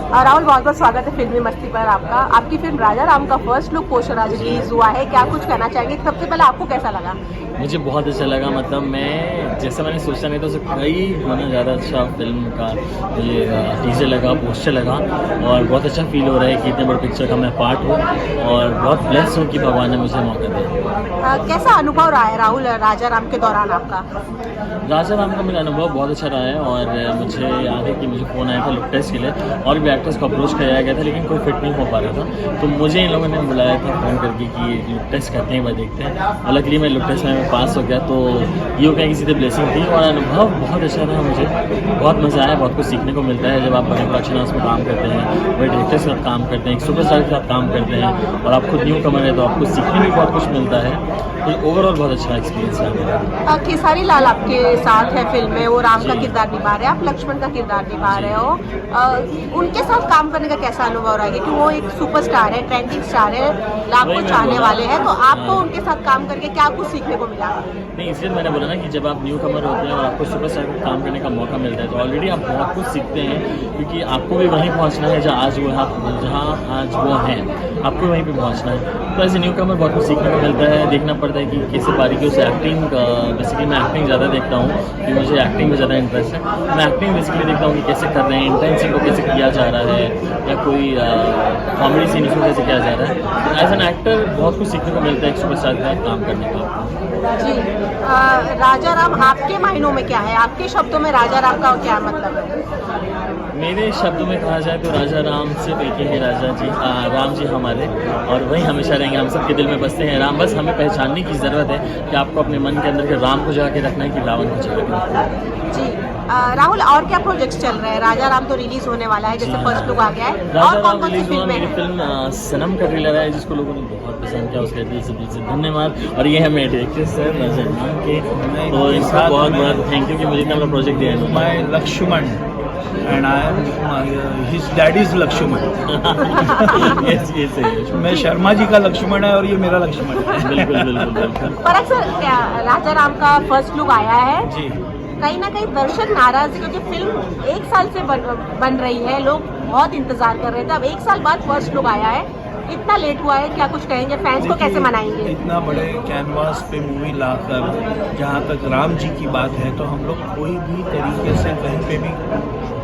राहुल, बहुत बहुत स्वागत है फिल्मी मस्ती पर आपका। आपकी फिल्म राजा राम का फर्स्ट लुक पोस्टर आज रिलीज हुआ है, क्या कुछ कहना चाहेंगे? सबसे पहले आपको कैसा लगा? मुझे बहुत अच्छा लगा। मतलब मैं जैसा मैंने सोचा नहीं था उससे कई गुना ज़्यादा अच्छा फिल्म का ये टीजर लगा, पोस्टर लगा और बहुत अच्छा फील हो रहा है कि इतने बड़े पिक्चर का मैं पार्ट हूँ और बहुत ब्लेस हूँ कि भगवान ने मुझे मौका दिया। कैसा अनुभव रहा है राहुल राजा राम के दौरान आपका? राजा राम का मेरा अनुभव बहुत अच्छा रहा है और मुझे याद है कि मुझे फ़ोन आया था लुक टेस्ट के लिए और भी एक्टर्स को अप्रोच किया गया था, लेकिन कोई फिट नहीं हो पा रहा था। तो मुझे इन लोगों ने बुलाया था फ़ोन करके कि लुक टेस्ट करते हैं, वह देखते हैं। और लकीली मैं लुक टेस्ट में पास हो गया, तो ये कहीं किसी से ब्लेसिंग थी और अनुभव बहुत अच्छा रहा। मुझे बहुत मज़ा आया, बहुत कुछ सीखने को मिलता है जब आप बड़े प्रोडक्शन हाउस में काम करते हैं, बड़े डायरेक्टर के साथ काम करते हैं, एक सुपरस्टार के साथ काम करते हैं और आप खुद न्यू कमर है तो आपको सीखने में बहुत कुछ मिलता है। तो ओवरऑल बहुत अच्छा एक्सपीरियंस है। खेसारी लाल आपके साथ है फिल्म में, वो राम का किरदार निभा रहे हैं, आप लक्ष्मण का किरदार निभा रहे हो। उनके साथ काम करने का कैसा अनुभव रहा है? क्योंकि वो एक सुपरस्टार है, ट्रेंडिंग स्टार है, लाखों चाहने वाले हैं, तो आपको उनके साथ काम करके क्या कुछ सीखने को मिला? नहीं, इसलिए मैंने बोला ना कि जब आप न्यू कमर होते हैं और आपको सुपरस्टार को काम करने का मौका मिलता है तो ऑलरेडी आप बहुत कुछ सीखते हैं, क्योंकि आपको भी वहीं पहुंचना है जहाँ आज वो हैं, आपको वहीं पे पहुंचना है। तो ऐसे न्यू कमर बहुत कुछ सीखने को मिलता है, देखना पड़ता है कि कैसे बारीकियों से एक्टिंग, बेसिकली मैं एक्टिंग ज़्यादा देखता हूँ कि मुझे एक्टिंग में ज़्यादा इंटरेस्ट है। मैं एक्टिंग बेसिकली देखता हूँ कि कैसे कर रहे हैं, इंटेंस सीन को कैसे किया जा रहा है या कोई कॉमेडी सीन उसको कैसे किया जा रहा है। तो एज एन एक्टर बहुत कुछ सीखने को मिलता है एक सुपरस्टार के साथ काम करने का। जी, राजा राम आपके मायनों में क्या है? आपके शब्दों में राजा राम का क्या मतलब है? मेरे शब्दों में कहा जाए तो राजा राम सिर्फ एक ही है, राजा जी, राम जी हमारे, और वही हमेशा रहेंगे, हम सबके दिल में बसते हैं राम। बस हमें पहचानने की ज़रूरत है कि आपको अपने मन के अंदर के राम को जगा के रखना है कि रावण को जगा के रखना है। जी, राहुल, और क्या प्रोजेक्ट्स चल रहे हैं? राजा राम तो रिलीज होने वाला है, जैसे फर्स्ट लुक आ गया है, और कौन कौन सी फिल्में? मेरी फिल्म सनम का ट्रेलर है जिसको लोगों ने बहुत पसंद किया, उसके दिल से धन्यवाद। और ये है मेरे डायरेक्टर सर राजा राम के, तो इनका बहुत बहुत थैंक यू कि मुझे इतना बड़ा प्रोजेक्ट दिया है। My Laxman and I am his daddy's Laxman. मैं शर्मा जी का लक्ष्मण है और ये मेरा लक्ष्मण है। बिल्कुल बिल्कुल बिल्कुल। पर सर, राजा राम का फर्स्ट लुक आया है जी, कहीं ना कहीं दर्शक नाराज है, क्योंकि फिल्म एक साल से बन रही है, लोग बहुत इंतजार कर रहे थे, अब एक साल बाद फर्स्ट लुक आया है, इतना लेट हुआ है, क्या कुछ कहेंगे? फैंस को कैसे मनाएंगे? इतना बड़े कैनवास पे मूवी लाकर जहाँ तक राम जी की बात है तो हम लोग कोई भी तरीके से कहीं पे भी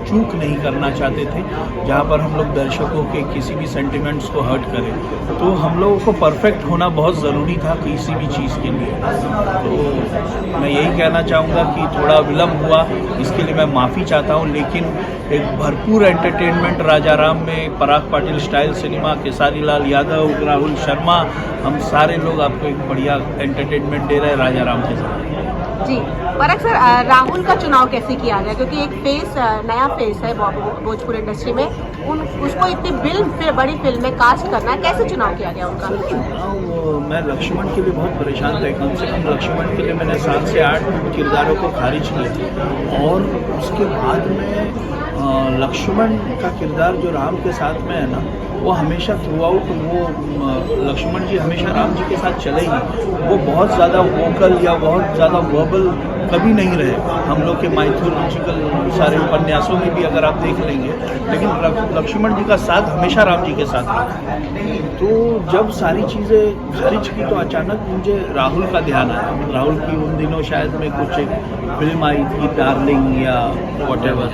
चूक नहीं करना चाहते थे जहाँ पर हम लोग दर्शकों के किसी भी सेंटिमेंट्स को हर्ट करें। तो हम लोगों को परफेक्ट होना बहुत ज़रूरी था किसी भी चीज़ के लिए। तो मैं यही कहना चाहूँगा कि थोड़ा विलम्ब हुआ, इसके लिए मैं माफ़ी चाहता हूँ, लेकिन एक भरपूर एंटरटेनमेंट राजा राम में पराग पाटिल स्टाइल सिनेमा, खेसारी लाल यादव, राहुल शर्मा, हम सारे लोग आपको एक बढ़िया एंटरटेनमेंट दे रहे हैं राजा राम के साथ। जी, पराग सर, राहुल का चुनाव कैसे किया गया? क्योंकि एक नया फेस है भोजपुरी इंडस्ट्री में, उसको इतनी बड़ी फिल्म में कास्ट करना है, कैसे चुनाव किया गया उनका? चुनाव, मैं लक्ष्मण के लिए बहुत परेशान था। कम से कम लक्ष्मण के लिए मैंने 7 से 8 किरदारों को खारिज किया और उसके बाद में लक्ष्मण का किरदार जो राम के साथ में है ना, वो हमेशा थ्रू आउट वो लक्ष्मण जी हमेशा राम जी के साथ चले ही। वो बहुत ज़्यादा वोकल या बहुत ज़्यादा वर्बल कभी नहीं रहे। हम लोग के माइथोलॉजिकल सारे उपन्यासों में भी अगर आप देख लेंगे, लेकिन लक्ष्मण जी का साथ हमेशा राम जी के साथ रहा। तो जब सारी चीज़ें खारिज की तो अचानक मुझे राहुल का ध्यान आया। राहुल की उन दिनों शायद में कुछ एक फिल्म आई थी, डार्लिंग या वॉटेवर,